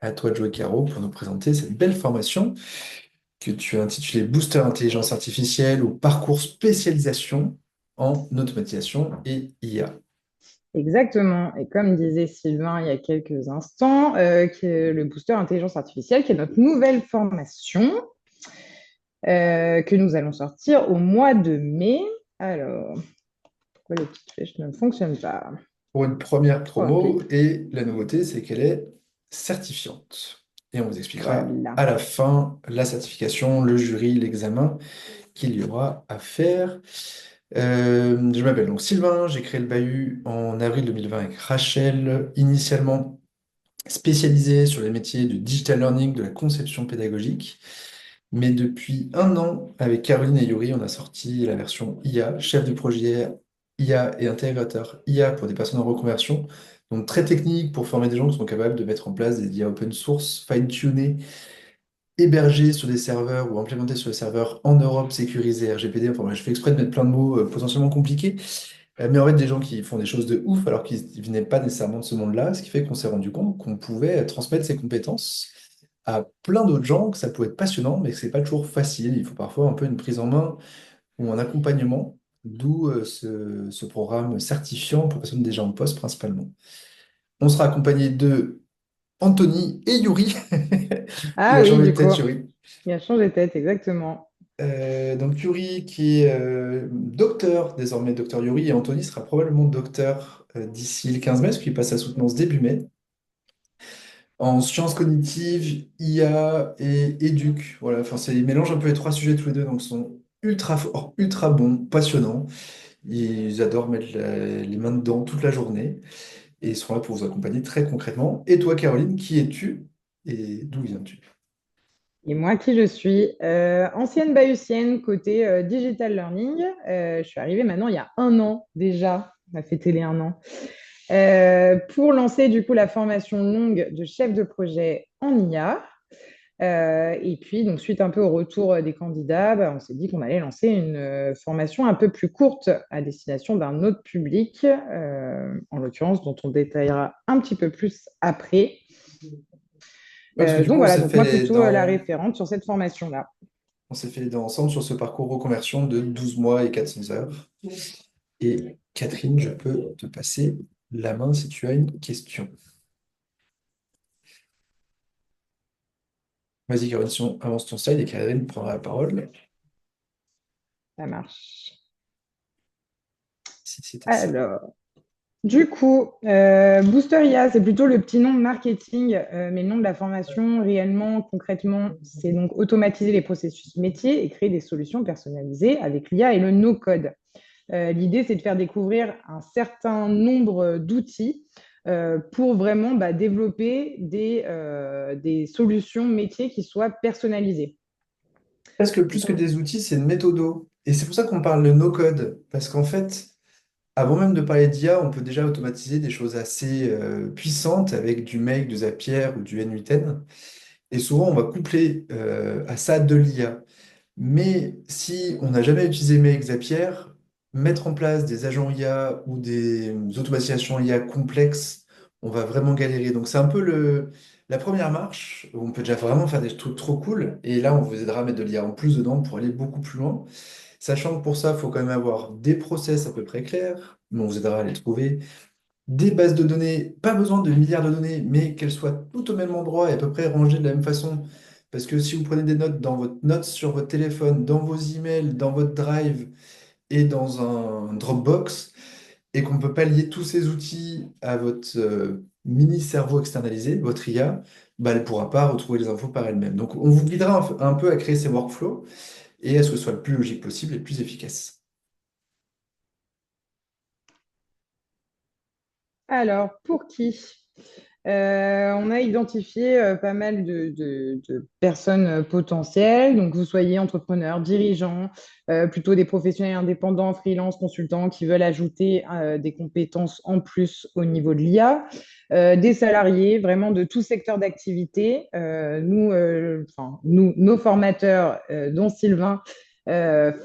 À toi de jouer, Caro, pour nous présenter cette belle formation que tu as intitulée Booster Intelligence Artificielle ou Parcours Spécialisation en Automatisation et IA. Exactement. Et comme disait Sylvain il y a quelques instants, qui est le booster intelligence artificielle, qui est notre nouvelle formation que nous allons sortir au mois de mai. Alors, pourquoi les petites flèches ne fonctionnent pas? Pour une première Ok, promo, et la nouveauté, c'est qu'elle est certifiante. Et on vous expliquera voilà. à la fin la certification, le jury, l'examen qu'il y aura à faire. Je m'appelle donc Sylvain, j'ai créé le Bahut en avril 2020 avec Rachel, initialement spécialisé sur les métiers du digital learning, de la conception pédagogique. Mais depuis un an, avec Caroline et Yuri, on a sorti la version IA, chef de projet IA et intégrateur IA pour des personnes en reconversion. Donc très technique pour former des gens qui sont capables de mettre en place des IA open source, fine-tuner, hébergés sur des serveurs ou implémentés sur des serveurs en Europe sécurisés RGPD. Enfin, moi, je fais exprès de mettre plein de mots potentiellement compliqués. Mais en fait, des gens qui font des choses de ouf alors qu'ils ne venaient pas nécessairement de ce monde-là, ce qui fait qu'on s'est rendu compte qu'on pouvait transmettre ces compétences à plein d'autres gens, que ça pouvait être passionnant, mais que c'est pas toujours facile. Il faut parfois un peu une prise en main ou un accompagnement, d'où ce programme certifiant pour personnes déjà en poste principalement. On sera accompagné de Anthony et Yuri. Il Ah a oui, changé de du coup, tête, Yuri. il a changé de tête, exactement. Donc Yuri qui est docteur, désormais docteur Yuri, et Anthony sera probablement docteur d'ici le 15 mai, parce qu'il passe sa soutenance début mai, en sciences cognitives, IA et éduc. Voilà, enfin, ils mélangent un peu les trois sujets tous les deux, donc ils sont ultra forts, ultra bons, passionnants. Ils adorent mettre les mains dedans toute la journée, et ils seront là pour vous accompagner très concrètement. Et toi, Caroline, qui es-tu et d'où viens-tu? Et moi, qui je suis? Ancienne bahutienne côté digital learning. Je suis arrivée maintenant il y a un an déjà. On a fêté les un an. Pour lancer du coup la formation longue de chef de projet en IA. Et puis, donc, suite un peu au retour des candidats, bah, on s'est dit qu'on allait lancer une formation un peu plus courte à destination d'un autre public, en l'occurrence, dont on détaillera un petit peu plus après. Ouais, parce que du Donc coup, voilà, donc moi plutôt la référente sur cette formation-là. on s'est fait les dents ensemble sur ce parcours reconversion de 12 mois et 400 heures. Et Catherine, je peux te passer la main si tu as une question. Vas-y, Caroline, si on avance ton slide et Catherine prendra la parole Ça marche. si c'était ça. Alors, du coup, Booster IA, c'est plutôt le petit nom de marketing, mais le nom de la formation, réellement, concrètement, c'est donc automatiser les processus métiers et créer des solutions personnalisées avec l'IA et le no-code. L'idée, c'est de faire découvrir un certain nombre d'outils pour vraiment développer des solutions métiers qui soient personnalisées. Presque plus que Donc, des outils, c'est une méthodo. Et c'est pour ça qu'on parle de no-code. Parce qu'en fait, avant même de parler d'IA, on peut déjà automatiser des choses assez puissantes avec du Make, du Zapier ou du N8N. Et souvent, on va coupler à ça de l'IA. Mais si on n'a jamais utilisé Make, Zapier, mettre en place des agents IA ou des automatisations IA complexes, on va vraiment galérer. Donc c'est un peu la première marche où on peut déjà vraiment faire des trucs trop cool. Et là, on vous aidera à mettre de l'IA en plus dedans pour aller beaucoup plus loin. Sachant que pour ça, il faut quand même avoir des process à peu près clairs, mais on vous aidera à les trouver. Des bases de données, pas besoin de milliards de données, mais qu'elles soient toutes au même endroit et à peu près rangées de la même façon. Parce que si vous prenez des notes dans votre notes sur votre téléphone, dans vos emails, dans votre Drive et dans un Dropbox, et qu'on ne peut pas lier tous ces outils à votre mini cerveau externalisé, votre IA, bah, elle ne pourra pas retrouver les infos par elle-même. Donc on vous guidera un peu à créer ces workflows et à ce que ce soit le plus logique possible et le plus efficace. alors, pour qui? On a identifié pas mal de personnes potentielles, donc que vous soyez entrepreneur, dirigeant, plutôt des professionnels indépendants, freelance, consultants qui veulent ajouter des compétences en plus au niveau de l'IA, des salariés vraiment de tout secteur d'activité. Nos formateurs, dont Sylvain,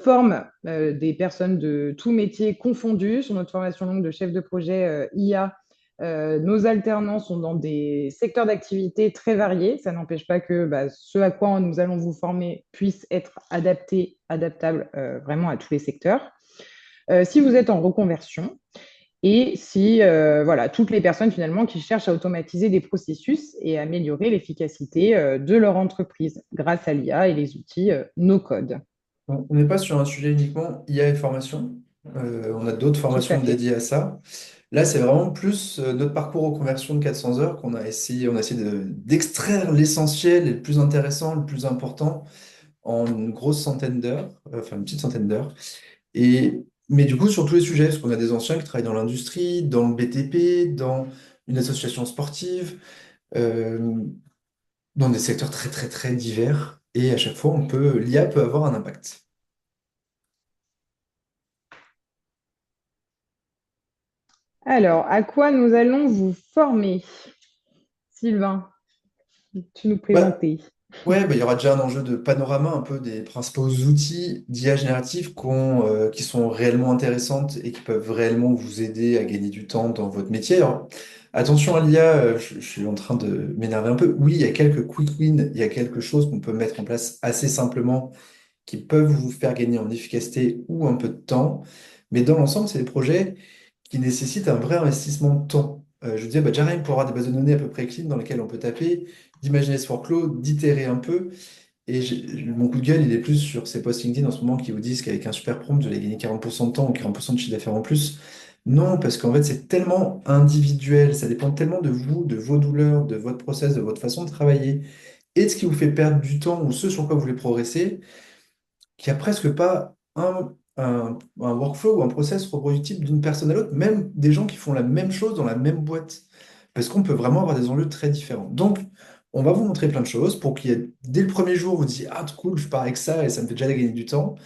forment des personnes de tout métier confondus sur notre formation longue de chef de projet IA Nos alternants sont dans des secteurs d'activité très variés. Ça n'empêche pas que ce à quoi nous allons vous former puisse être adapté, adaptable vraiment à tous les secteurs. Si vous êtes en reconversion, et si voilà, toutes les personnes finalement qui cherchent à automatiser des processus et améliorer l'efficacité de leur entreprise grâce à l'IA et les outils no-code. On n'est pas sur un sujet uniquement IA et formation. On a d'autres Tout à formations fait. dédiées à ça. Là, c'est vraiment plus notre parcours reconversion de 400 heures qu'on a essayé, on a essayé d'extraire l'essentiel et le plus intéressant, le plus important en une grosse centaine d'heures, enfin une petite centaine d'heures. Mais du coup, sur tous les sujets, parce qu'on a des anciens qui travaillent dans l'industrie, dans le BTP, dans une association sportive, euh, dans des secteurs très très très divers. Et à chaque fois, l'IA peut avoir un impact. Alors, à quoi nous allons vous former, Sylvain? Tu nous Bah, présenter. ouais, bah, il y aura déjà un enjeu de panorama un peu des principaux outils d'IA générative qui sont réellement intéressantes et qui peuvent réellement vous aider à gagner du temps dans votre métier. Alors, attention à l'IA, je suis en train de m'énerver un peu. Oui, il y a quelques quick wins, il y a quelque chose qu'on peut mettre en place assez simplement qui peuvent vous faire gagner en efficacité ou un peu de temps. Mais dans l'ensemble, c'est des projets qui nécessitent un vrai investissement de temps. Je vous disais, déjà rien que pour avoir des bases de données à peu près clean dans lesquelles on peut taper, d'imaginer ce workflow, d'itérer un peu. Et mon coup de gueule, il est plus sur ces posts LinkedIn en ce moment qui vous disent qu'avec un super prompt, vous allez gagner 40% de temps ou 40% de chiffre d'affaires en plus. Non, parce qu'en fait, c'est tellement individuel, ça dépend tellement de vous, de vos douleurs, de votre process, de votre façon de travailler et de ce qui vous fait perdre du temps ou ce sur quoi vous voulez progresser qu'il n'y a presque pas un workflow ou un process reproductible d'une personne à l'autre, même des gens qui font la même chose dans la même boîte. Parce qu'on peut vraiment avoir des enjeux très différents. Donc, on va vous montrer plein de choses pour qu'il y ait, dès le premier jour, vous disiez, ah, cool, je pars avec ça et ça me fait déjà gagner du temps.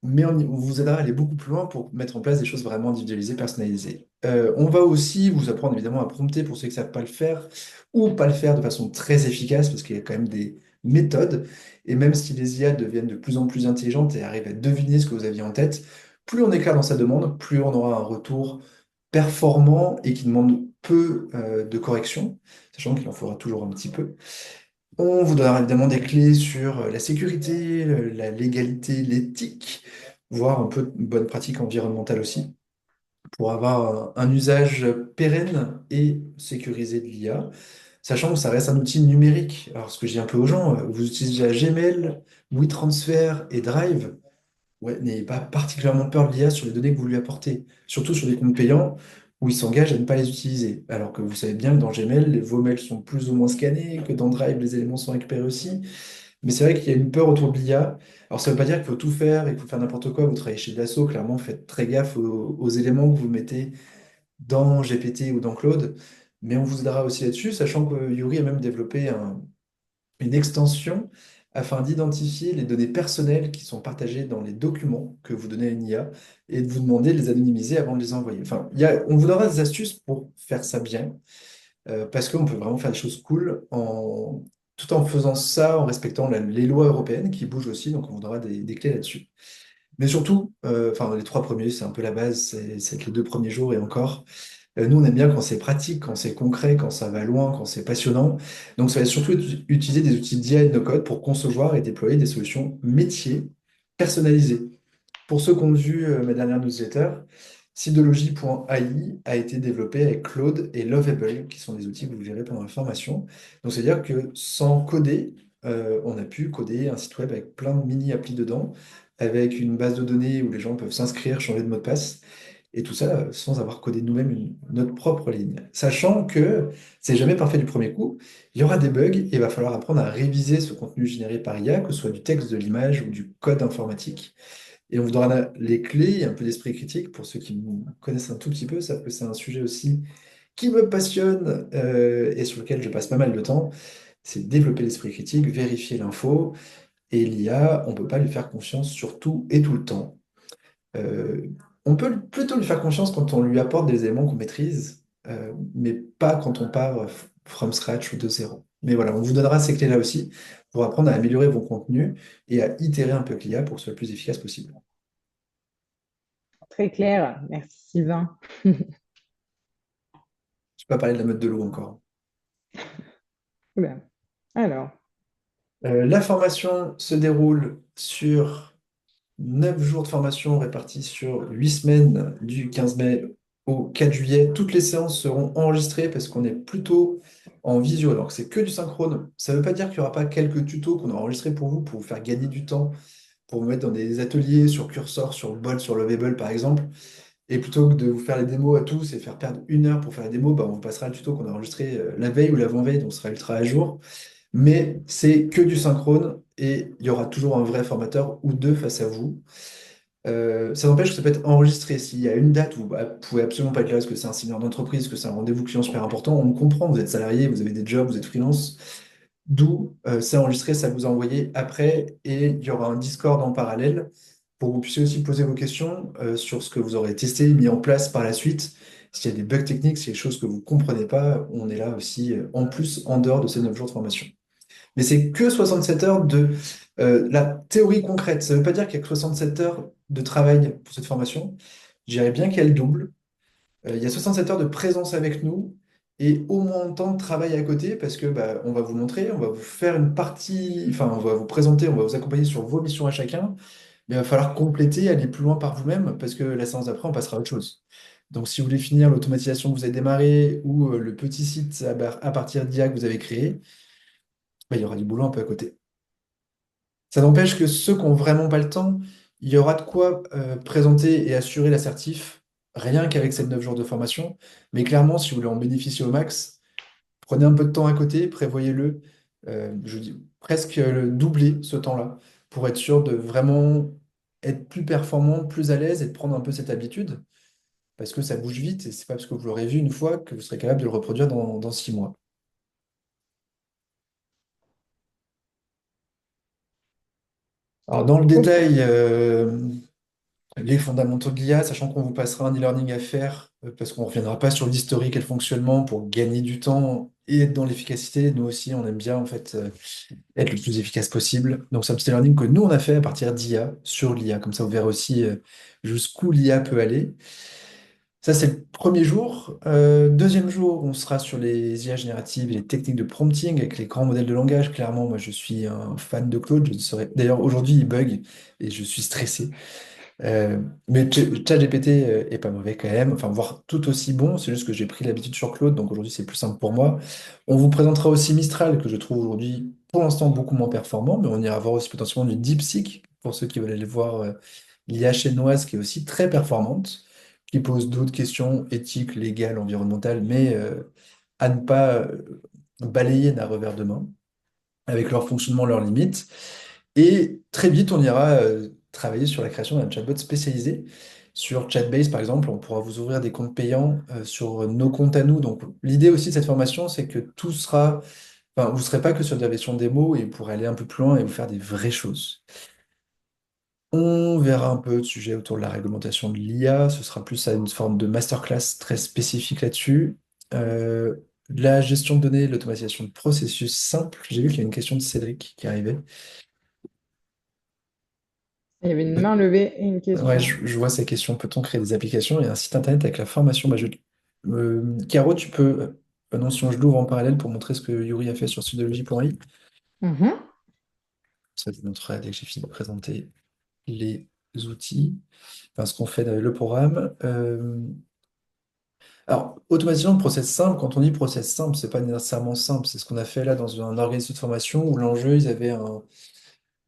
Mais on vous aidera à aller beaucoup plus loin pour mettre en place des choses vraiment individualisées, personnalisées. On va aussi vous apprendre évidemment à prompter pour ceux qui ne savent pas le faire ou pas le faire de façon très efficace parce qu'il y a quand même des méthodes. Et même si les IA deviennent de plus en plus intelligentes et arrivent à deviner ce que vous aviez en tête, plus on est clair dans sa demande, plus on aura un retour performant et qui demande peu de correction, sachant qu'il en faudra toujours un petit peu. On vous donnera évidemment des clés sur la sécurité, la légalité, l'éthique, voire un peu de bonne pratique environnementale aussi, pour avoir un usage pérenne et sécurisé de l'IA, sachant que ça reste un outil numérique. Alors, ce que je dis un peu aux gens, vous utilisez déjà Gmail, WeTransfer et Drive. Ouais, n'ayez pas particulièrement peur de l'IA sur les données que vous lui apportez, surtout sur des comptes payants où il s'engage à ne pas les utiliser. Alors que vous savez bien que dans Gmail, vos mails sont plus ou moins scannés, que dans Drive, les éléments sont récupérés aussi. Mais c'est vrai qu'il y a une peur autour de l'IA. Alors ça ne veut pas dire qu'il faut tout faire et qu'il faut faire n'importe quoi. Vous travaillez chez Dassault, clairement, faites très gaffe aux éléments que vous mettez dans GPT ou dans Claude. Mais on vous aidera aussi là-dessus, sachant que Yuri a même développé une extension afin d'identifier les données personnelles qui sont partagées dans les documents que vous donnez à une IA et de vous demander de les anonymiser avant de les envoyer. Enfin, on vous donnera des astuces pour faire ça bien, parce qu'on peut vraiment faire des choses cool tout en faisant ça, en respectant les lois européennes qui bougent aussi, donc on vous donnera des clés là-dessus. Mais surtout, enfin, les trois premiers, c'est un peu la base, c'est que les deux premiers jours et encore. Nous, on aime bien quand c'est pratique, quand c'est concret, quand ça va loin, quand c'est passionnant. Donc, ça va surtout être utiliser des outils d'IA et de no-code pour concevoir et déployer des solutions métiers personnalisées. Pour ceux qui ont vu ma dernière newsletter, Sidology.ai a été développé avec Claude et Lovable, qui sont des outils que vous verrez pendant la formation. Donc, c'est-à-dire que sans coder, on a pu coder un site web avec plein de mini-applis dedans, avec une base de données où les gens peuvent s'inscrire, changer de mot de passe. Et tout ça sans avoir codé nous-mêmes notre propre ligne. Sachant que c'est jamais parfait du premier coup, il y aura des bugs et il va falloir apprendre à réviser ce contenu généré par IA, que ce soit du texte, de l'image ou du code informatique. Et on vous donnera les clés et un peu d'esprit critique pour ceux qui me connaissent un tout petit peu, savent que c'est un sujet aussi qui me passionne et sur lequel je passe pas mal de temps. C'est développer l'esprit critique, vérifier l'info. Et l'IA, on ne peut pas lui faire confiance sur tout et tout le temps. Euh, on peut plutôt lui faire confiance quand on lui apporte des éléments qu'on maîtrise, mais pas quand on part from scratch ou de zéro. Mais voilà, on vous donnera ces clés-là aussi pour apprendre à améliorer vos contenus et à itérer un peu avec l'IA pour que ce soit le plus efficace possible. Très clair. Merci, Sylvain. Pas parler de la mode de l'eau encore. Oula. Alors, La formation se déroule sur 9 jours de formation répartis sur 8 semaines du 15 mai au 4 juillet. Toutes les séances seront enregistrées parce qu'on est plutôt en visio. Alors que c'est que du synchrone. Ça ne veut pas dire qu'il n'y aura pas quelques tutos qu'on a enregistrés pour vous faire gagner du temps, pour vous mettre dans des ateliers sur Cursor, sur Bol, sur Lovable par exemple. Et plutôt que de vous faire les démos à tous et faire perdre 1 heure pour faire la démo, bah, on vous passera le tuto qu'on a enregistré la veille ou l'avant-veille, donc on sera ultra à jour. Mais c'est que du synchrone et il y aura toujours un vrai formateur ou deux face à vous. Ça n'empêche que ça peut être enregistré. S'il y a une date où bah, vous pouvez absolument pas être là parce que c'est un séminaire d'entreprise, que c'est un rendez-vous client super important, on le comprend, vous êtes salarié, vous avez des jobs, vous êtes freelance. D'où c'est enregistré, ça vous a envoyé après et il y aura un Discord en parallèle pour que vous puissiez aussi poser vos questions sur ce que vous aurez testé, mis en place par la suite. S'il y a des bugs techniques, s'il y a des choses que vous ne comprenez pas, on est là aussi en plus en dehors de ces 9 jours de formation. Mais c'est que 67 heures de la théorie concrète. Ça ne veut pas dire qu'il y a que 67 heures de travail pour cette formation. Je dirais bien qu'elle double. Il y a 67 heures de présence avec nous et au moins autant de travail à côté parce que bah, on va vous montrer, on va vous faire une partie, enfin on va vous présenter, on va vous accompagner sur vos missions à chacun, mais il va falloir compléter, aller plus loin par vous-même parce que la séance d'après, on passera à autre chose. Donc si vous voulez finir l'automatisation que vous avez démarré ou le petit site à partir d'IA que vous avez créé, bah, il y aura du boulot un peu à côté. Ça n'empêche que ceux qui n'ont vraiment pas le temps, il y aura de quoi présenter et assurer l'assertif, rien qu'avec ces 9 jours de formation. Mais clairement, si vous voulez en bénéficier au max, prenez un peu de temps à côté, prévoyez-le, je dis presque le doubler ce temps-là, pour être sûr de vraiment être plus performant, plus à l'aise et de prendre un peu cette habitude, parce que ça bouge vite et c'est pas parce que vous l'aurez vu une fois que vous serez capable de le reproduire dans 6 mois. Alors dans le ok. détail, les fondamentaux de l'IA, sachant qu'on vous passera un e-learning à faire, parce qu'on ne reviendra pas sur l'historique et le fonctionnement pour gagner du temps et être dans l'efficacité. Nous aussi, on aime bien en fait être le plus efficace possible. Donc c'est un petit e-learning que nous, on a fait à partir d'IA, sur l'IA. Comme ça, vous verrez aussi jusqu'où l'IA peut aller. Ça, c'est le premier jour. Deuxième jour, on sera sur les IA génératives et les techniques de prompting avec les grands modèles de langage. Clairement, moi, je suis un fan de Claude. D'ailleurs, aujourd'hui, il bug et je suis stressé. Mais ChatGPT est pas mauvais quand même, enfin voire tout aussi bon, c'est juste que j'ai pris l'habitude sur Claude, donc aujourd'hui c'est plus simple pour moi. On vous présentera aussi Mistral, que je trouve aujourd'hui pour l'instant beaucoup moins performant, mais on ira voir aussi potentiellement du DeepSeek, pour ceux qui veulent aller voir l'IA chinoise, qui est aussi très performante, qui pose d'autres questions éthiques, légales, environnementales, mais à ne pas balayer d'un revers de main, avec leur fonctionnement, leurs limites. Et très vite, on ira travailler sur la création d'un chatbot spécialisé. Sur Chatbase, par exemple, on pourra vous ouvrir des comptes payants sur nos comptes à nous. Donc, l'idée aussi de cette formation, c'est que tout sera, enfin, vous ne serez pas que sur de la version démo et vous pourrez aller un peu plus loin et vous faire des vraies choses. On verra un peu de sujets autour de la réglementation de l'IA. Ce sera plus à une forme de masterclass très spécifique là-dessus. Euh, la gestion de données, l'automatisation de processus simples. J'ai vu qu'il y a une question de Cédric qui arrivait. Il y avait une main levée et une Ouais, question. je vois ces questions. Peut-on créer des applications et un site internet avec la formation? Caro, tu peux. Non, sinon je l'ouvre en parallèle pour montrer ce que Yuri a fait sur studologie.ai. Mhm. Ça vous montrera dès que j'ai fini de présenter les outils, enfin ce qu'on fait dans le programme. Alors, automatisation de process simple, quand on dit process simple, c'est pas nécessairement simple. C'est ce qu'on a fait là dans un organisme de formation où l'enjeu, ils avaient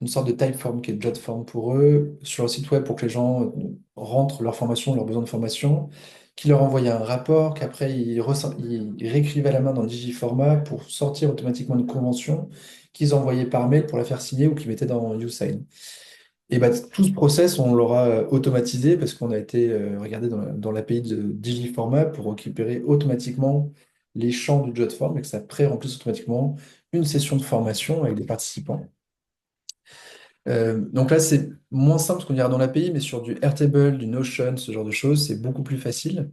une sorte de Typeform qui est Jotform pour eux, sur le site web pour que les gens rentrent leur formation, leurs besoins de formation, qui leur envoyaient un rapport, qu'après ils réécrivaient à la main dans Digiformat pour sortir automatiquement une convention qu'ils envoyaient par mail pour la faire signer ou qu'ils mettaient dans YouSign. Et bah, tout ce process, on l'aura automatisé parce qu'on a été regardé dans l'API de Digiformat pour récupérer automatiquement les champs du Jotform et que ça pré-remplisse automatiquement une session de formation avec des participants. Donc là, c'est moins simple parce qu'on ira dans l'API, mais sur du Airtable, du Notion, ce genre de choses, c'est beaucoup plus facile.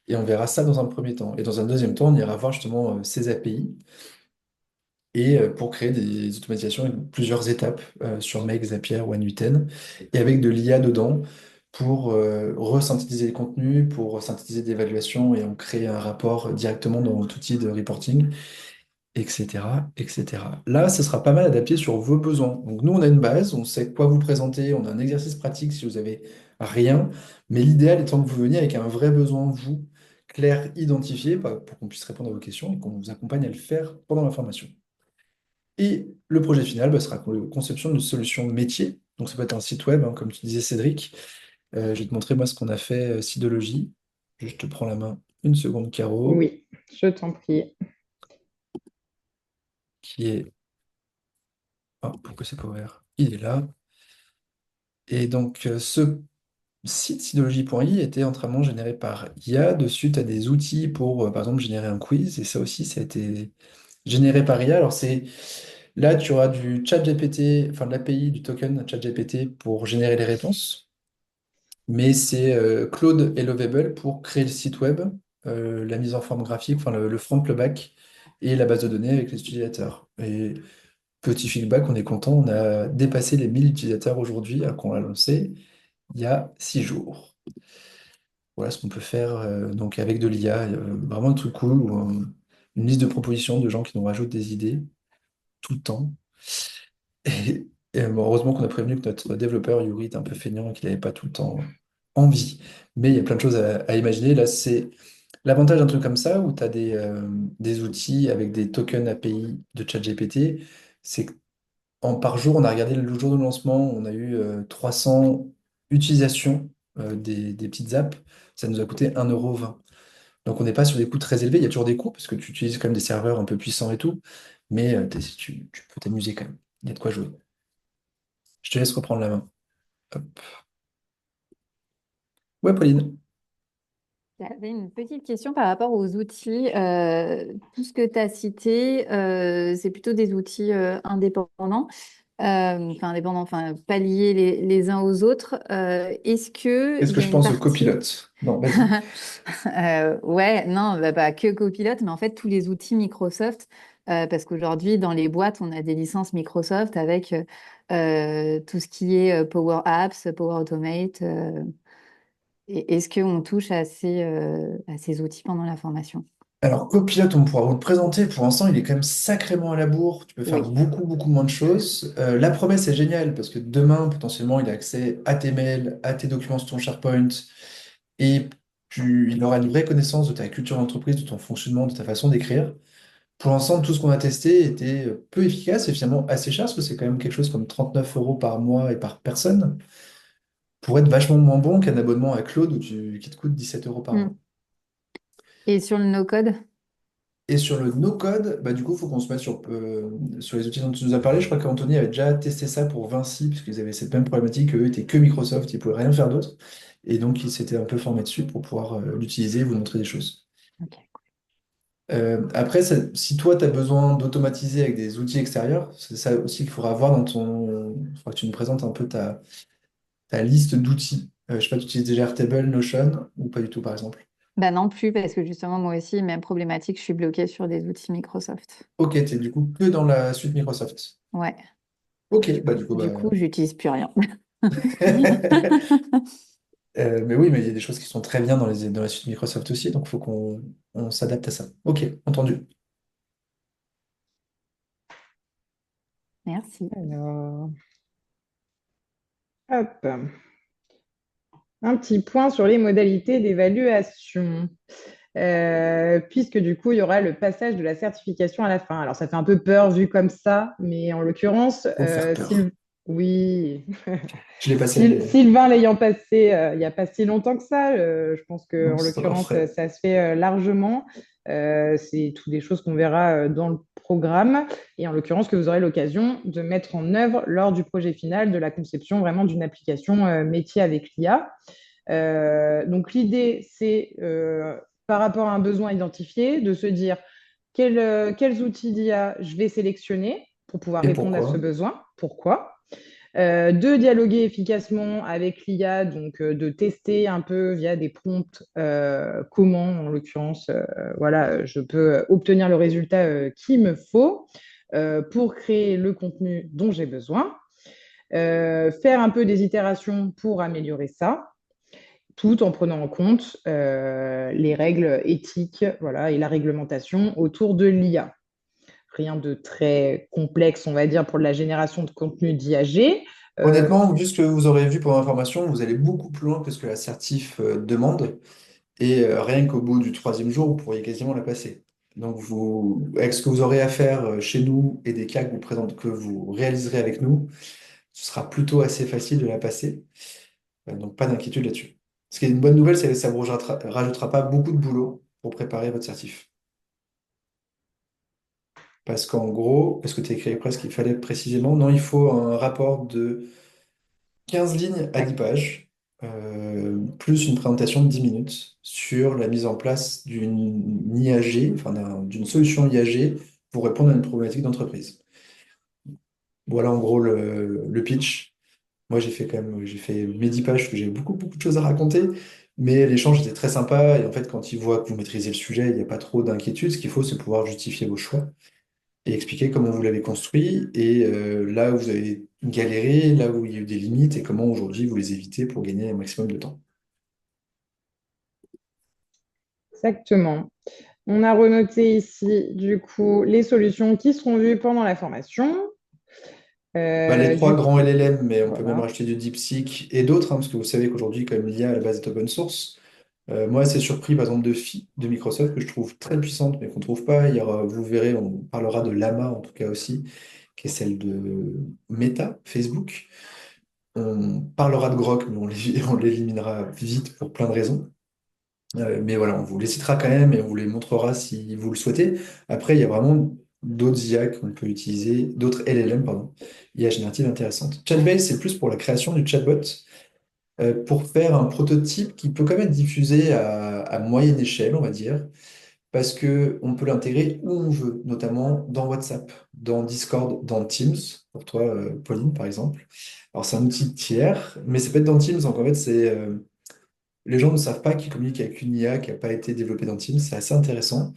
Et on verra ça dans un premier temps. Et dans un deuxième temps, on ira voir justement ces API et pour créer des automatisations avec plusieurs étapes sur Make, Zapier ou N8N et avec de l'IA dedans. pour resynthétiser les contenus, pour synthétiser des évaluations et en créer un rapport directement dans votre outil de reporting, etc., etc. Là, ce sera pas mal adapté sur vos besoins. Donc nous, on a une base, on sait quoi vous présenter, on a un exercice pratique si vous avez rien, mais l'idéal étant que vous veniez avec un vrai besoin, vous, clair, identifié, pour qu'on puisse répondre à vos questions et qu'on vous accompagne à le faire pendant la formation. Et le projet final sera la conception d'une solution métier. Donc ça peut être un site web, hein, comme tu disais Cédric. Je vais te montrer moi ce qu'on a fait, Sidologie. Je te prends la main une seconde, Caro, Oui, je t'en prie. qui est... Oh, pourquoi c'est pas ouvert? Il est là. Et donc ce site Sidologie.i était entièrement généré par IA. Dessus, tu as des outils pour, par exemple, générer un quiz. Et ça aussi, ça a été généré par IA. Alors c'est... Là, tu auras du chat GPT, enfin de l'API, du token chat GPT pour générer les réponses. Mais c'est Claude et Lovable pour créer le site web, la mise en forme graphique, enfin le front, le back et la base de données avec les utilisateurs. Et petit feedback, on est content, on a dépassé les 1000 utilisateurs aujourd'hui, alors qu'on l'a lancé il y a 6 jours. Voilà ce qu'on peut faire donc avec de l'IA, vraiment un truc cool, ou une liste de propositions de gens qui nous rajoutent des idées tout le temps. Bon, heureusement qu'on a prévenu que notre développeur Yuri est un peu feignant et qu'il n'avait pas tout le temps envie. Mais il y a plein de choses à imaginer. Là, c'est l'avantage d'un truc comme ça, où tu as des outils avec des tokens API de ChatGPT. C'est par jour, on a regardé le jour de lancement, on a eu 300 utilisations des petites apps. Ça nous a coûté 1,20 €. Donc on n'est pas sur des coûts très élevés. Il y a toujours des coûts parce que tu utilises quand même des serveurs un peu puissants et tout. Mais tu peux t'amuser quand même. Il y a de quoi jouer. Je te laisse reprendre la main. Hop. Ouais, Pauline. J'avais une petite question par rapport aux outils. Tout ce que tu as cité, c'est plutôt des outils indépendants, enfin pas liés les uns aux autres. Est-ce que Est-ce il que y a je une pense au partie... copilote? Non, vas-y. Ouais, non, bah, pas que Copilot, mais en fait tous les outils Microsoft, parce qu'aujourd'hui dans les boîtes, on a des licences Microsoft avec tout ce qui est Power Apps, Power Automate. Est-ce qu'on touche à ces outils pendant la formation? Alors, copilote, on pourra vous le présenter. Pour l'instant, il est quand même sacrément à la bourre. Tu peux faire Oui. beaucoup, beaucoup moins de choses. La promesse est géniale parce que demain, potentiellement, il a accès à tes mails, à tes documents sur ton SharePoint et il aura une vraie connaissance de ta culture d'entreprise, de ton fonctionnement, de ta façon d'écrire. Pour l'instant, tout ce qu'on a testé était peu efficace et finalement assez cher parce que c'est quand même quelque chose comme 39 € par mois et par personne pour être vachement moins bon qu'un abonnement à Claude qui te coûte 17 € par mois. Mm. Et sur le no-code? Et sur le no-code, du coup, il faut qu'on se mette sur les outils dont tu nous as parlé. Je crois qu'Anthony avait déjà testé ça pour Vinci, puisqu'ils avaient cette même problématique, eux étaient que Microsoft, ils ne pouvaient rien faire d'autre. Et donc, il s'était un peu formé dessus pour pouvoir l'utiliser et vous montrer des choses. Ok. Après, si toi, tu as besoin d'automatiser avec des outils extérieurs, c'est ça aussi qu'il faudra avoir dans ton... Il faudra que tu nous présentes un peu ta liste d'outils. Je sais pas, tu utilises déjà Airtable, Notion, ou pas du tout, par exemple. Bah non plus, parce que justement, moi aussi, même problématique, je suis bloquée sur des outils Microsoft. Ok, tu es du coup que dans la suite Microsoft. Ouais. Ok, du coup, Du coup, j'utilise plus rien. Mais oui, mais il y a des choses qui sont très bien dans la suite Microsoft aussi, donc il faut qu'on s'adapte à ça. Ok, entendu. Merci. Alors, hop. Un petit point sur les modalités d'évaluation. Puisque du coup, il y aura le passage de la certification à la fin. Alors, ça fait un peu peur vu comme ça, mais en l'occurrence, Faut faire peur. Oui, Je l'ai passé, mais Sylvain l'ayant passé il n'y a pas si longtemps que ça, je pense que non, en c'est encore l'occurrence, frais. ça se fait largement. C'est toutes des choses qu'on verra dans le programme et en l'occurrence que vous aurez l'occasion de mettre en œuvre lors du projet final de la conception vraiment d'une application métier avec l'IA. Donc l'idée, c'est par rapport à un besoin identifié, de se dire quels outils d'IA je vais sélectionner pour pouvoir Et répondre à ce pourquoi? besoin, pourquoi. De dialoguer efficacement avec l'IA, donc de tester un peu via des prompts comment, en l'occurrence, voilà, je peux obtenir le résultat qu'il me faut pour créer le contenu dont j'ai besoin. Faire un peu des itérations pour améliorer ça. tout en prenant en compte les règles éthiques, voilà, et la réglementation autour de l'IA. Rien de très complexe, on va dire, pour la génération de contenu d'IAG. Honnêtement, vu ce que vous aurez vu pour l'information, vous allez beaucoup plus loin que ce que l'assertif demande. Et rien qu'au bout du troisième jour, vous pourriez quasiment la passer. Donc, avec ce que vous aurez à faire chez nous et des cas que vous réaliserez avec nous, ce sera plutôt assez facile de la passer. Donc, pas d'inquiétude là-dessus. Ce qui est une bonne nouvelle, c'est que ça ne vous rajoutera pas beaucoup de boulot pour préparer votre certif. Parce qu'en gros, est-ce que tu as écrit presque qu'il fallait précisément? Non, il faut un rapport de 15 lignes à 10 pages, plus une présentation de 10 minutes sur la mise en place d'une IAG, enfin d'une solution IAG pour répondre à une problématique d'entreprise. Voilà en gros le pitch. Moi, j'ai fait mes 10 pages parce que j'avais beaucoup, beaucoup de choses à raconter, mais l'échange était très sympa et en fait, quand ils voient que vous maîtrisez le sujet, il n'y a pas trop d'inquiétude. Ce qu'il faut, c'est pouvoir justifier vos choix et expliquer comment vous l'avez construit et là où vous avez galéré, là où il y a eu des limites et comment aujourd'hui vous les évitez pour gagner un maximum de temps. Exactement. On a renoté ici, du coup, les solutions qui seront vues pendant la formation. Bah, les trois Du grands coup, LLM, mais on peut même voilà. rajouter du DeepSeek et d'autres, hein, parce que vous savez qu'aujourd'hui, comme l'IA à la base est open source, moi, c'est surpris par exemple de Phi de Microsoft, que je trouve très puissante, mais qu'on ne trouve pas. Vous verrez, on parlera de Llama en tout cas aussi, qui est celle de Meta, Facebook. On parlera de Grok, mais on l'éliminera vite pour plein de raisons. Mais voilà, on vous les citera quand même et on vous les montrera si vous le souhaitez. Après, il y a vraiment d'autres IA qu'on peut utiliser, d'autres LLM, pardon, IA générative intéressantes. Chatbase, c'est plus pour la création du chatbot, pour faire un prototype qui peut quand même être diffusé à moyenne échelle, on va dire, parce que on peut l'intégrer où on veut, notamment dans WhatsApp, dans Discord, dans Teams, pour toi, Pauline, par exemple. Alors, c'est un outil tiers, mais ça peut être dans Teams, donc en fait, les gens ne savent pas qu'ils communiquent avec une IA qui n'a pas été développée dans Teams, c'est assez intéressant.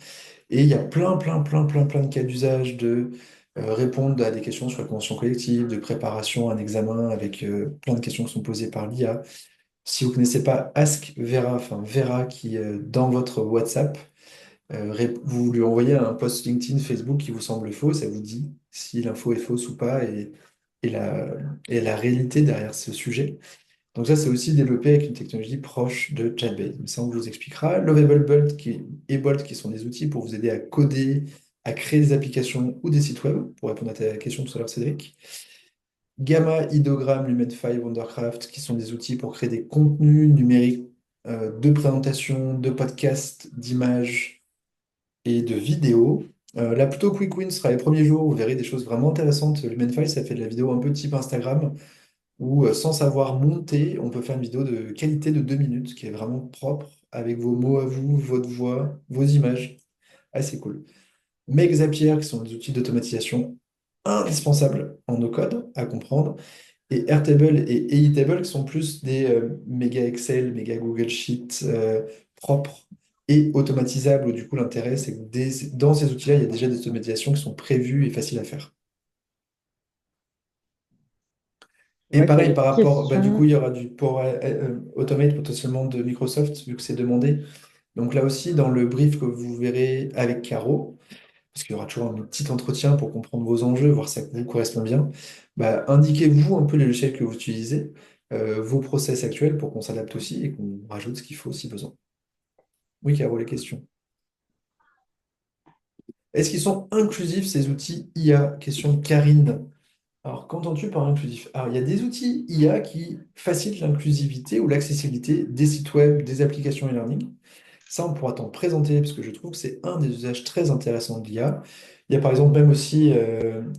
Et il y a plein, plein, plein, plein, plein de cas d'usage de répondre à des questions sur la convention collective, de préparation à un examen avec plein de questions qui sont posées par l'IA. Si vous ne connaissez pas Ask Vera, enfin Vera qui dans votre WhatsApp, vous lui envoyez un post LinkedIn, Facebook qui vous semble faux, ça vous dit si l'info est fausse ou pas et la, et la réalité derrière ce sujet. Donc ça, c'est aussi développé avec une technologie proche de Chatbase. Mais ça, on vous expliquera. Lovable et Bolt, qui sont des outils pour vous aider à coder, à créer des applications ou des sites web, pour répondre à ta question tout à l'heure, Cédric. Gamma, Ideogram, Lumenfy, Wondercraft, qui sont des outils pour créer des contenus numériques de présentation, de podcasts, d'images et de vidéos. Là, plutôt Quick Wins sera les premiers jours, vous verrez des choses vraiment intéressantes. Lumenfy, ça fait de la vidéo un peu type Instagram où, sans savoir monter, on peut faire une vidéo de qualité de 2 minutes qui est vraiment propre, avec vos mots à vous, votre voix, vos images. Assez cool. Make Zapier, qui sont des outils d'automatisation indispensables en no-code à comprendre. Et Airtable et Aitable, qui sont plus des méga Excel, méga Google Sheet propres et automatisables, où du coup l'intérêt, c'est que dans ces outils-là, il y a déjà des automatisations qui sont prévues et faciles à faire. Je Et vois qu'il y a pareil, des par rapport, bah, du coup, questions. il y aura du Power Automate potentiellement de Microsoft, vu que c'est demandé. Donc là aussi, dans le brief que vous verrez avec Caro, parce qu'il y aura toujours un petit entretien pour comprendre vos enjeux, voir si ça vous correspond bien, bah, indiquez-vous un peu les logiciels que vous utilisez, vos process actuels pour qu'on s'adapte aussi et qu'on rajoute ce qu'il faut si besoin. Oui, Caro, les questions. Est-ce qu'ils sont inclusifs, ces outils IA? Question de Karine. Alors, qu'entends-tu par inclusif? Alors, il y a des outils IA qui facilitent l'inclusivité ou l'accessibilité des sites web, des applications e-learning. Ça, on pourra t'en présenter parce que je trouve que c'est un des usages très intéressants de l'IA. Il y a par exemple même aussi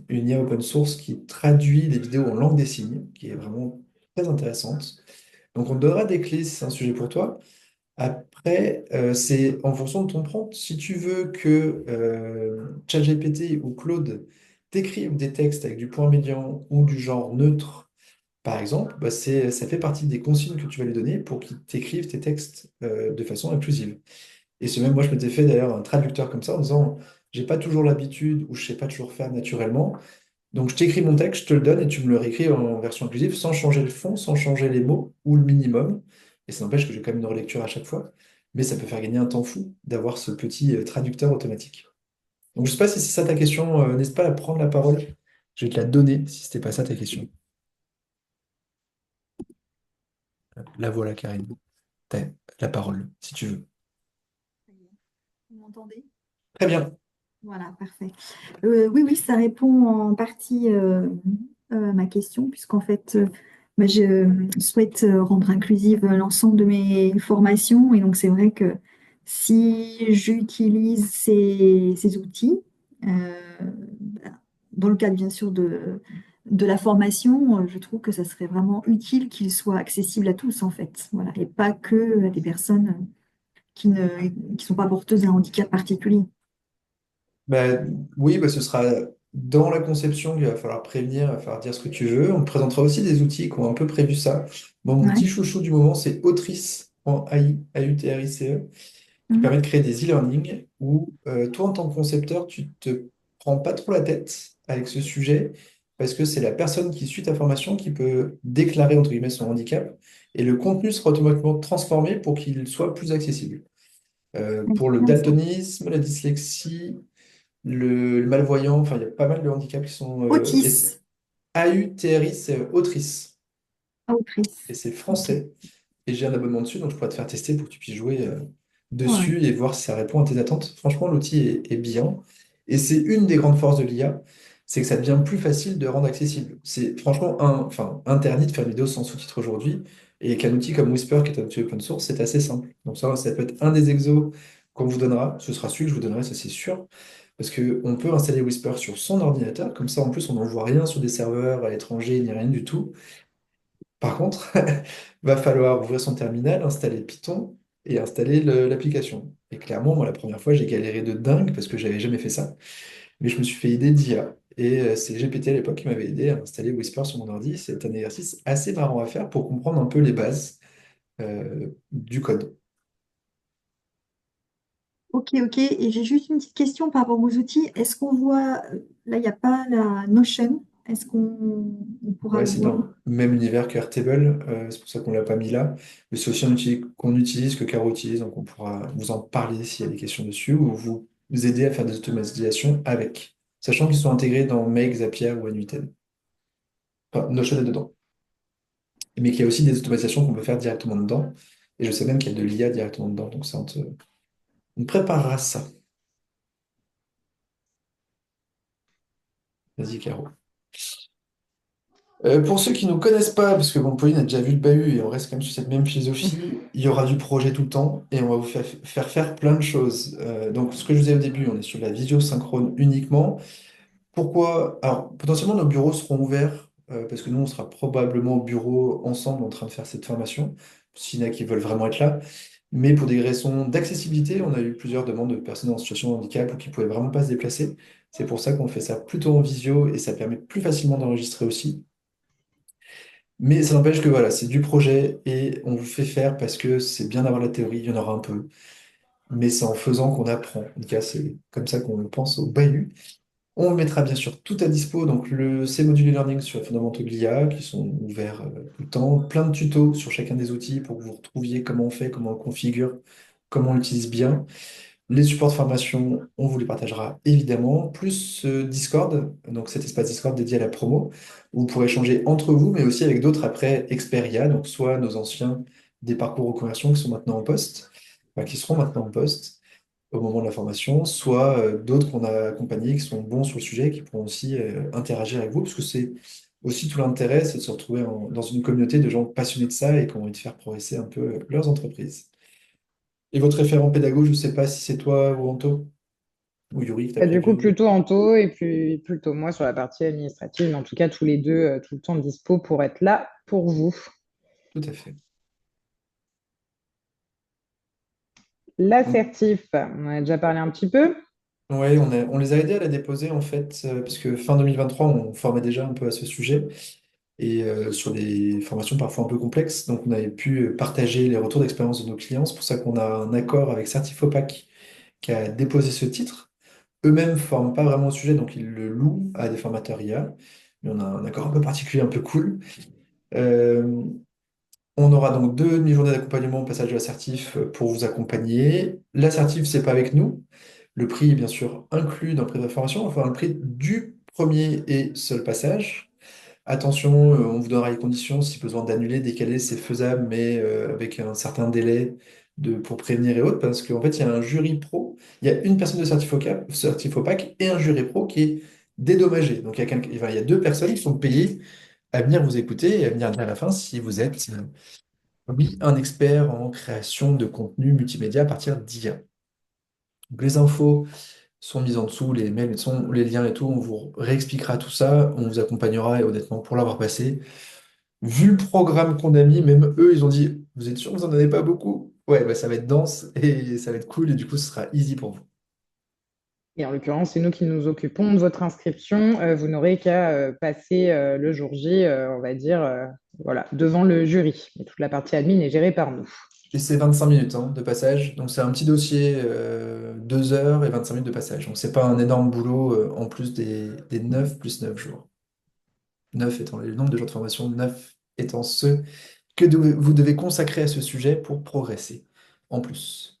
une IA open source qui traduit des vidéos en langue des signes, qui est vraiment très intéressante. Donc, on te donnera des clés si c'est un sujet pour toi. Après, c'est en fonction de ton prompt. Si tu veux que ChatGPT ou Claude t'écrivent des textes avec du point médian ou du genre neutre, par exemple, bah ça fait partie des consignes que tu vas lui donner pour qu'il t'écrive tes textes de façon inclusive. Et ce même, moi, je m'étais fait d'ailleurs un traducteur comme ça en disant, j'ai pas toujours l'habitude ou je sais pas toujours faire naturellement. Donc, je t'écris mon texte, je te le donne et tu me le réécris en version inclusive sans changer le fond, sans changer les mots ou le minimum. Et ça n'empêche que j'ai quand même une relecture à chaque fois. Mais ça peut faire gagner un temps fou d'avoir ce petit traducteur automatique. Donc je sais pas si c'est ça ta question, n'hésite pas à prendre la parole. Je vais te la donner si c'était pas ça ta question. La voilà, Karine. T'as la parole, si tu veux. Ça y est. Vous m'entendez? Très bien. Voilà, parfait. Oui, oui, ça répond en partie à ma question, puisqu'en fait, bah, je souhaite rendre inclusive l'ensemble de mes formations. Et donc, c'est vrai que si j'utilise ces outils, bah, dans le cadre, bien sûr, de la formation, je trouve que ça serait vraiment utile qu'ils soient accessibles à tous, en fait. Voilà, et pas que à des personnes qui ne qui sont pas porteuses d'un handicap particulier. Bah, oui, bah, ce sera dans la conception qu'il va falloir prévenir, il va falloir dire ce que tu veux. On te présentera aussi des outils qui ont un peu prévu ça. Bon, mon petit Ouais. chouchou du moment, c'est Autrice.ai, A-U-T-R-I-C-E, qui permet Mhm. de créer des e-learning où toi, en tant que concepteur, tu te prends pas trop la tête avec ce sujet parce que c'est la personne qui suit ta formation qui peut déclarer, entre guillemets, son handicap et le contenu sera automatiquement transformé pour qu'il soit plus accessible. Pour le Intéressant. daltonisme, la dyslexie, le malvoyant, enfin, il y a pas mal de handicaps qui sont. Et c'est Autis, AUTRI, c'est autrice. Et autrice. c'est Ok. français. Et j'ai un abonnement dessus, donc je pourrais te faire tester pour que tu puisses jouer Ouais. dessus et voir si ça répond à tes attentes. Franchement, l'outil est bien. Et c'est une des grandes forces de l'IA, c'est que ça devient plus facile de rendre accessible. C'est franchement enfin, interdit de faire une vidéo sans sous-titres aujourd'hui. Et qu'un outil comme Whisper, qui est un outil open source, c'est assez simple. Donc ça peut être un des exos qu'on vous donnera. Ce sera celui que je vous donnerai, ça c'est sûr. Parce qu'on peut installer Whisper sur son ordinateur. Comme ça, en plus, on n'envoie rien sur des serveurs à l'étranger, ni rien du tout. Par contre, va falloir ouvrir son terminal, installer Python et installer l'application. Et clairement, moi, la première fois, j'ai galéré de dingue parce que j'avais jamais fait ça. Mais je me suis fait aider d'IA. Et c'est GPT à l'époque qui m'avait aidé à installer Whisper sur mon ordi. C'est un exercice assez marrant à faire pour comprendre un peu les bases du code. Ok, ok. Et j'ai juste une petite question par rapport aux outils. Est-ce qu'on voit, là, il n'y a pas la Notion. Est-ce qu'on pourra Ouais, le c'est voir? dans le même univers que Airtable, c'est pour ça qu'on ne l'a pas mis là. Mais c'est aussi un outil qu'on utilise, que Caro utilise, donc on pourra vous en parler s'il y a des questions dessus, ou vous aider à faire des automatisations avec, sachant qu'ils sont intégrés dans Make, Zapier ou N8N. Enfin, Notion est dedans. Mais qu'il y a aussi des automatisations qu'on peut faire directement dedans. Et je sais même qu'il y a de l'IA directement dedans, donc ça, on te préparera ça. Vas-y, Caro. Pour ceux qui ne nous connaissent pas, parce que bon, Pauline a déjà vu le bahut et on reste quand même sur cette même philosophie, il y aura du projet tout le temps et on va vous faire plein de choses. Donc, ce que je vous ai au début, on est sur la visio synchrone uniquement. Pourquoi? Alors, potentiellement, nos bureaux seront ouverts parce que nous, on sera probablement au bureau ensemble en train de faire cette formation, s'il y en a qui veulent vraiment être là. Mais pour des raisons d'accessibilité, on a eu plusieurs demandes de personnes en situation de handicap ou qui ne pouvaient vraiment pas se déplacer. C'est pour ça qu'on fait ça plutôt en visio et ça permet plus facilement d'enregistrer aussi. Mais ça n'empêche que voilà, c'est du projet et on vous fait faire parce que c'est bien d'avoir la théorie, il y en aura un peu, mais c'est en faisant qu'on apprend. En tout cas, c'est comme ça qu'on pense au bahut. On mettra bien sûr tout à dispo, donc ces modules e-learning sur les fondamentaux de l'IA qui sont ouverts tout le temps, plein de tutos sur chacun des outils pour que vous retrouviez comment on fait, comment on configure, comment on l'utilise bien. Les supports de formation, on vous les partagera évidemment, plus Discord, donc cet espace Discord dédié à la promo, où vous pourrez échanger entre vous, mais aussi avec d'autres après Experia, donc soit nos anciens des parcours reconversion qui sont maintenant en poste, enfin, qui seront maintenant en poste au moment de la formation, soit d'autres qu'on a accompagnés qui sont bons sur le sujet, qui pourront aussi interagir avec vous, parce que c'est aussi tout l'intérêt, c'est de se retrouver dans une communauté de gens passionnés de ça et qui ont envie de faire progresser un peu leurs entreprises. Et votre référent pédago, je ne sais pas si c'est toi ou Anto ou Yuri qui t'a Bah, du coup, prévu. plutôt Anto et puis plutôt moi sur la partie administrative, mais en tout cas, tous les deux, tout le temps dispo pour être là pour vous. Tout à fait. Donc, L'assertif, on en a déjà parlé un petit peu. ouais, on les a aidés à la déposer en fait, parce que fin 2023, on formait déjà un peu à ce sujet et sur des formations parfois un peu complexes. Donc, on avait pu partager les retours d'expérience de nos clients. C'est pour ça qu'on a un accord avec Certifopac qui a déposé ce titre. Eux-mêmes ne forment pas vraiment au sujet, donc ils le louent à des formateurs IA. Mais on a un accord un peu particulier, un peu cool. Euh, On aura donc 2 demi-journées d'accompagnement au passage de l'assertif pour vous accompagner. L'assertif, c'est pas avec nous. Le prix est bien sûr inclus dans le prix de la formation, enfin le prix du premier et seul passage. Attention, on vous donnera les conditions si besoin d'annuler, décaler, c'est faisable, mais avec un certain délai pour prévenir et autres, parce qu'en fait, il y a un jury pro, il y a une personne de Certifopac et un jury pro qui est dédommagé. Donc, il y a 2 personnes qui sont payées à venir vous écouter et à venir dire à la fin si vous êtes, oui, un expert en création de contenu multimédia à partir d'IA. Donc, les infos sont mises en dessous, les mails sont, les liens et tout, on vous réexpliquera tout ça, on vous accompagnera et honnêtement, pour l'avoir passé. Vu le programme qu'on a mis, même eux, ils ont dit, vous êtes sûr que vous en avez pas beaucoup? Ouais, bah, ça va être dense et ça va être cool et du coup, ce sera easy pour vous. Et en l'occurrence, c'est nous qui nous occupons de votre inscription. Vous n'aurez qu'à passer le jour J, on va dire, voilà, devant le jury. Et toute la partie admin est gérée par nous. Et c'est 25 minutes hein, de passage, donc c'est un petit dossier, 2 heures et 25 minutes de passage. Donc c'est pas un énorme boulot en plus des 9 plus 9 jours. 9 étant le nombre de jours de formation, 9 étant ceux que vous devez consacrer à ce sujet pour progresser en plus.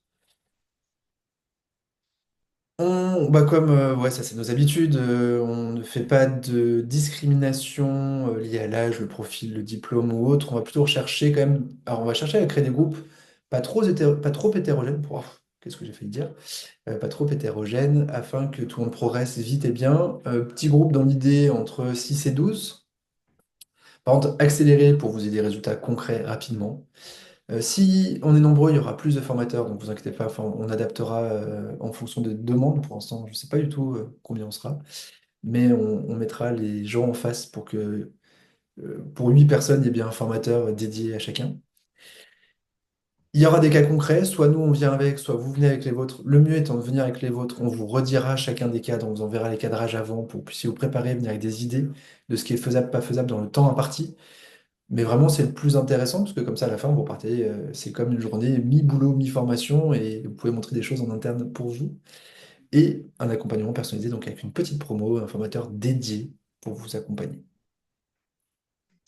Bah comme ouais, ça c'est nos habitudes, on ne fait pas de discrimination liée à l'âge, le profil, le diplôme ou autre. On va plutôt rechercher quand même. Alors on va chercher à créer des groupes pas trop hétérogènes. Qu'est-ce que j'ai failli dire? Pas trop hétérogènes afin que tout le monde progresse vite et bien. Petit groupe dans l'idée entre 6 et 12. Par contre, accélérer pour vous aider des résultats concrets rapidement. Si on est nombreux, il y aura plus de formateurs, donc vous inquiétez pas, enfin, on adaptera en fonction des demandes. Pour l'instant, je ne sais pas du tout combien on sera, mais on mettra les gens en face pour que pour 8 personnes, il y ait bien un formateur dédié à chacun. Il y aura des cas concrets, soit nous on vient avec, soit vous venez avec les vôtres. Le mieux étant de venir avec les vôtres, on vous redira chacun des cadres, on vous enverra les cadrages avant pour que vous puissiez vous préparer, venir avec des idées de ce qui est faisable, pas faisable dans le temps imparti. Mais vraiment, c'est le plus intéressant parce que comme ça, à la fin, vous partez, c'est comme une journée mi-boulot, mi-formation et vous pouvez montrer des choses en interne pour vous. Et un accompagnement personnalisé, donc avec une petite promo, un formateur dédié pour vous accompagner.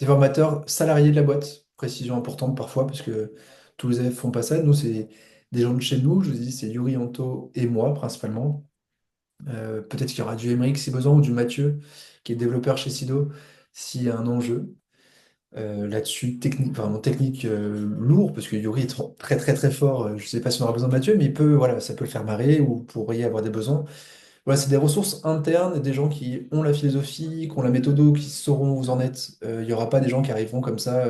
Des formateurs salariés de la boîte, précision importante parfois parce que tous les élèves font pas ça. Nous, c'est des gens de chez nous, je vous dis, c'est Yuri, Anto et moi principalement. Peut-être qu'il y aura du Emeric si besoin ou du Mathieu qui est développeur chez Sido s'il y a un enjeu. Là-dessus, technique, vraiment technique lourd, parce que Yuri est très très très fort. Je ne sais pas si on aura besoin de Mathieu, mais voilà, ça peut le faire marrer ou vous pourriez avoir des besoins. Voilà, c'est des ressources internes, des gens qui ont la philosophie, qui ont la méthode, qui sauront où vous en êtes. Il n'y aura pas des gens qui arriveront comme ça,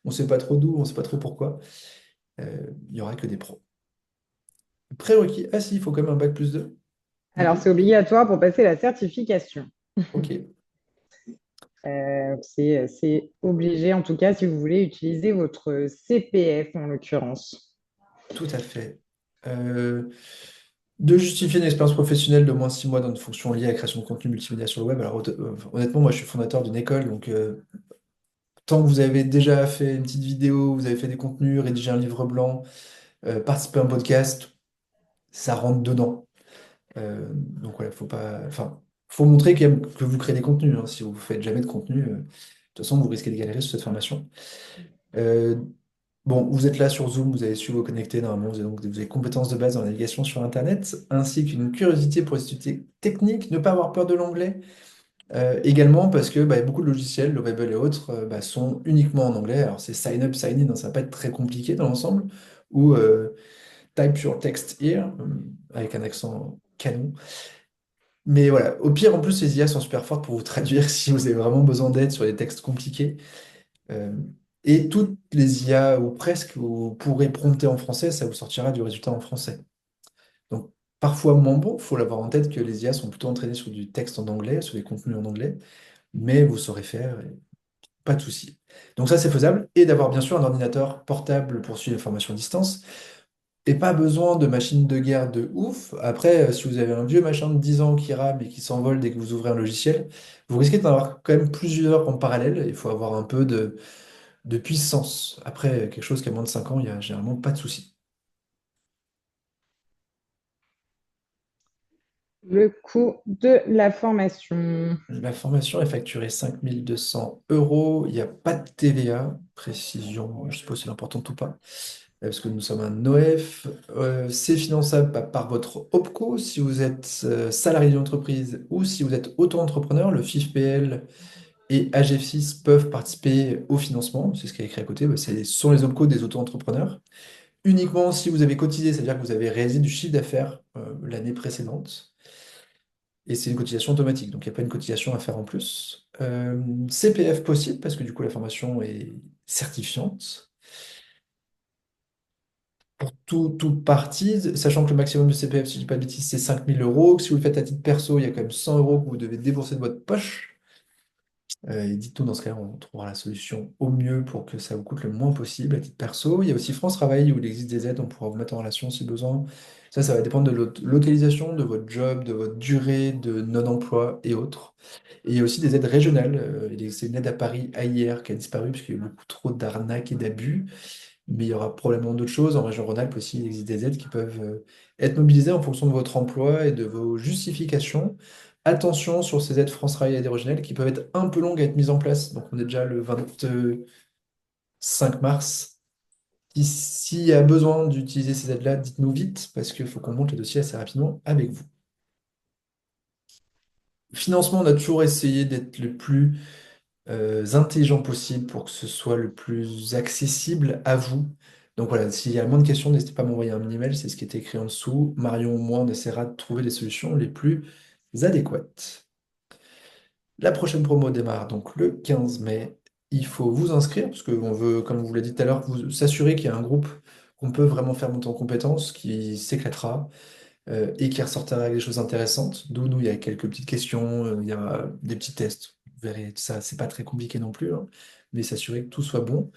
on ne sait pas trop d'où, on ne sait pas trop pourquoi. Il n'y aura que des pros. Prérequis, ah si, il faut quand même un bac plus 2 du Alors, coup. c'est obligatoire pour passer la certification. Ok, C'est obligé, en tout cas, si vous voulez utiliser votre CPF en l'occurrence. tout à fait. Euh, De justifier une expérience professionnelle d'au moins 6 mois dans une fonction liée à la création de contenu multimédia sur le web. Alors honnêtement, moi je suis fondateur d'une école, donc tant que vous avez déjà fait une petite vidéo, vous avez fait des contenus, rédigé un livre blanc, participé à un podcast, ça rentre dedans. Donc voilà, faut pas, enfin, faut montrer quand même que vous créez des contenus, hein. Si vous ne faites jamais de contenu, de toute façon vous risquez de galérer sur cette formation. Euh, Bon, vous êtes là sur Zoom, vous avez su vous connecter normalement, vous avez compétences de base dans la navigation sur Internet, ainsi qu'une curiosité pour les études techniques, ne pas avoir peur de l'anglais. Également parce que bah, beaucoup de logiciels, le Rebel et autres, bah, sont uniquement en anglais. Alors c'est sign up, sign in, hein, ça va pas être très compliqué dans l'ensemble, ou type your text here, avec un accent canon. Mais voilà, au pire, en plus, les IA sont super fortes pour vous traduire si vous avez vraiment besoin d'aide sur des textes compliqués. Euh, et toutes les IA, ou presque, vous pourrez prompter en français, ça vous sortira du résultat en français. Donc, parfois moins bon, il faut l'avoir en tête que les IA sont plutôt entraînées sur du texte en anglais, sur des contenus en anglais, mais vous saurez faire, et pas de souci. Donc ça, c'est faisable. Et d'avoir bien sûr un ordinateur portable pour suivre les formations à distance. Et pas besoin de machine de guerre de ouf. Après, si vous avez un vieux machin de 10 ans qui rame et qui s'envole dès que vous ouvrez un logiciel, vous risquez d'en avoir quand même plusieurs en parallèle. Il faut avoir un peu de puissance. Après, quelque chose qui a moins de 5 ans, il n'y a généralement pas de souci. Le coût de la formation. La formation est facturée 5 200 euros. Il n'y a pas de TVA. Précision, je suppose que c'est important ou pas. Parce que nous sommes un OF. C'est finançable par votre OPCO si vous êtes salarié d'une entreprise ou si vous êtes auto-entrepreneur. Le FIFPL et AGFIS peuvent participer au financement. C'est ce qui est écrit à côté. Bah, ce sont les OPCO des auto-entrepreneurs. Uniquement si vous avez cotisé, c'est-à-dire que vous avez réalisé du chiffre d'affaires l'année précédente. Et c'est une cotisation automatique, donc il n'y a pas une cotisation à faire en plus. CPF possible, parce que du coup la formation est certifiante. Pour toute partie, sachant que le maximum de CPF, si je ne dis pas de bêtises, c'est 5 000 euros. Que si vous le faites à titre perso, il y a quand même 100 euros que vous devez débourser de votre poche. Et dites-nous, dans ce cas, on trouvera la solution au mieux pour que ça vous coûte le moins possible à titre perso. Il y a aussi France Travail où il existe des aides, on pourra vous mettre en relation si besoin. Ça va dépendre de votre localisation, de votre job, de votre durée de non-emploi et autres. Et il y a aussi des aides régionales. C'est une aide à Paris AIR qui a disparu parce qu'il y a eu beaucoup trop d'arnaques et d'abus. Mais il y aura probablement d'autres choses. En région Rhône-Alpes aussi, il existe des aides qui peuvent être mobilisées en fonction de votre emploi et de vos justifications. Attention sur ces aides France Travail additionnelles qui peuvent être un peu longues à être mises en place. Donc on est déjà le 25 mars. S'il y a besoin d'utiliser ces aides-là, dites-nous vite parce qu'il faut qu'on monte le dossier assez rapidement avec vous. Financement, on a toujours essayé d'être le plus intelligent possible pour que ce soit le plus accessible à vous. Donc voilà, s'il y a moins de questions, n'hésitez pas à m'envoyer un email, c'est ce qui est écrit en dessous. Marion ou moi, on essaiera de trouver les solutions les plus adéquates. La prochaine promo démarre donc le 15 mai. Il faut vous inscrire, parce qu'on veut, comme vous l'avez dit tout à l'heure, vous s'assurer qu'il y a un groupe qu'on peut vraiment faire monter en compétences, qui s'éclatera et qui ressortira avec des choses intéressantes. D'où nous, il y a quelques petites questions, il y a des petits tests. Vous verrez, ça, c'est pas très compliqué non plus, hein, mais s'assurer que tout soit bon.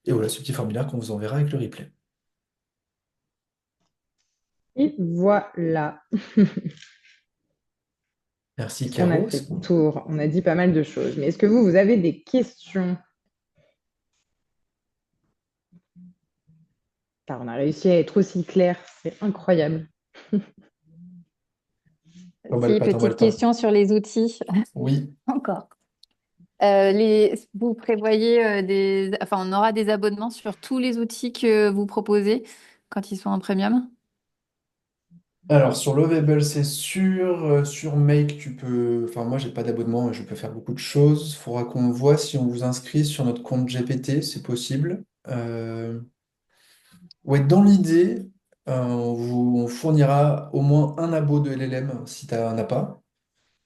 Et voilà, ce petit formulaire qu'on vous enverra avec le replay. Et voilà. Merci On a Caro. fait le tour. On a dit pas mal de choses. Mais est-ce que vous avez des questions? Car on a réussi à être aussi clair. C'est incroyable. T'emballes Si, pas, t'emballes petite pas. question sur les outils. Oui. Encore. Vous prévoyez enfin, on aura des abonnements sur tous les outils que vous proposez quand ils sont en premium? Alors, sur Lovable, c'est sûr. Sur Make, tu peux. Enfin, moi, j'ai pas d'abonnement et je peux faire beaucoup de choses. Il faudra qu'on voit si on vous inscrit sur notre compte GPT, c'est possible. Ouais, dans l'idée, on fournira au moins un abo de LLM si tu n'en as pas.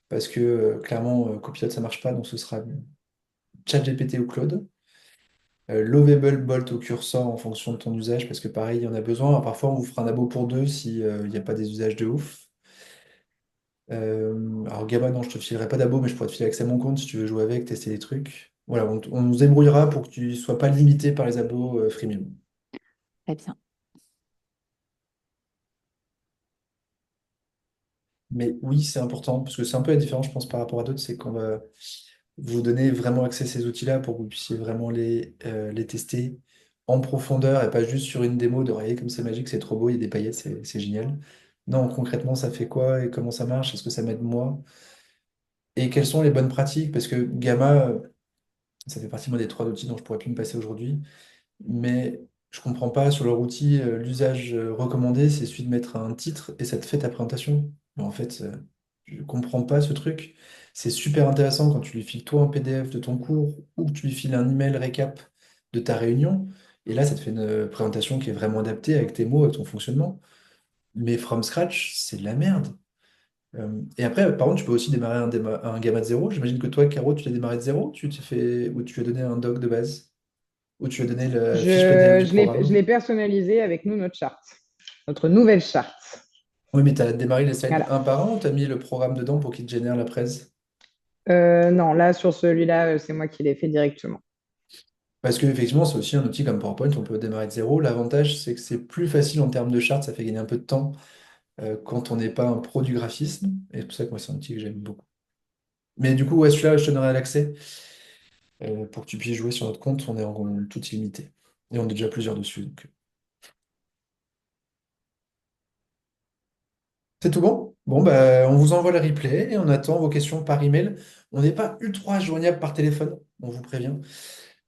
Parce que clairement, Copilot, ça marche pas, donc ce sera ChatGPT ou Claude. Lovable, Bolt ou Cursor en fonction de ton usage, parce que pareil, il y en a besoin. Alors, parfois, on vous fera un abo pour deux si il n'y a pas des usages de ouf. Alors, Gamma, non, je te filerai pas d'abo, mais je pourrais te filer accès à mon compte si tu veux jouer avec, tester des trucs. Voilà, on nous débrouillera pour que tu ne sois pas limité par les abos freemium. Très bien. Mais oui, c'est important, parce que c'est un peu la différence, je pense, par rapport à d'autres, c'est qu'on va vous donner vraiment accès à ces outils-là pour que vous puissiez vraiment les tester en profondeur et pas juste sur une démo de regarder comme c'est magique, c'est trop beau, il y a des paillettes, c'est génial. Non, concrètement, ça fait quoi et comment ça marche? Est-ce que ça m'aide moi? Et quelles sont les bonnes pratiques? Parce que Gamma, ça fait partie moi, des trois outils dont je pourrais plus me passer aujourd'hui. Mais je comprends pas sur leur outil, l'usage recommandé, c'est celui de mettre un titre et ça te fait ta présentation. Mais en fait, je comprends pas ce truc. C'est super intéressant quand tu lui files toi un PDF de ton cours ou que tu lui files un email récap de ta réunion. Et là, ça te fait une présentation qui est vraiment adaptée avec tes mots, avec ton fonctionnement. Mais from scratch, c'est de la merde. Et après, par contre, tu peux aussi démarrer un gamma de zéro. J'imagine que toi, Caro, tu l'as démarré de zéro, tu t'es fait, ou tu as donné un doc de base, ou tu as donné la fiche PDF du Je programme. l'ai personnalisé avec nous, notre charte, notre nouvelle charte. Oui, mais tu as démarré les slides Voilà. un par un ou tu as mis le programme dedans pour qu'il te génère la presse? Non, là, sur celui-là, c'est moi qui l'ai fait directement. Parce qu'effectivement, c'est aussi un outil comme PowerPoint, on peut démarrer de zéro. L'avantage, c'est que c'est plus facile en termes de chartes, ça fait gagner un peu de temps quand on n'est pas un pro du graphisme. Et c'est pour ça que moi, c'est un outil que j'aime beaucoup. Mais du coup, ouais, celui-là, je te donnerai l'accès pour que tu puisses jouer sur notre compte. On est en tout illimité. Et on est déjà plusieurs dessus. Donc. C'est tout bon? Bon, bah, on vous envoie le replay et on attend vos questions par email. On n'est pas ultra joignable par téléphone, on vous prévient,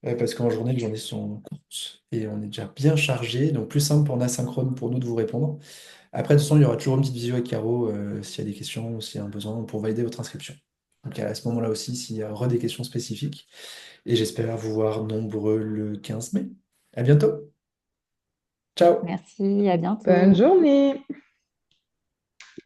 parce qu'en journée, les journées sont courtes et on est déjà bien chargé, donc plus simple en asynchrone pour nous de vous répondre. Après, de toute façon, il y aura toujours une petite visio avec Caro s'il y a des questions ou s'il y a un besoin pour valider votre inscription. Donc à ce moment-là aussi, s'il y a des questions spécifiques. Et j'espère vous voir nombreux le 15 mai. À bientôt. Ciao. Merci, à Bonne bientôt. journée!